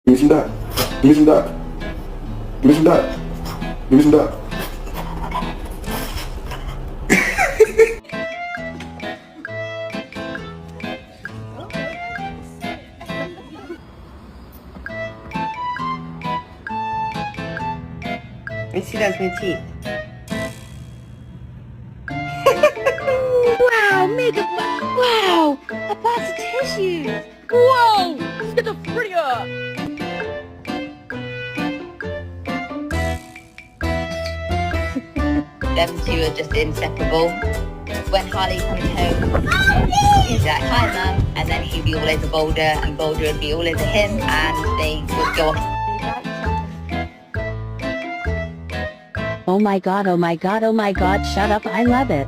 Give me some that. Give me some that. Give me some that. Give me some that. And she does my teeth. Wow, mega wow, a box of tissues. Whoa, schizophrenia. Them two are just inseparable. When Harley comes home, he's like, hi mum, and then he'd be all over Boulder, and Boulder would be all over him, and they would go off. Oh my god, oh my god, oh my god, shut up, I love it.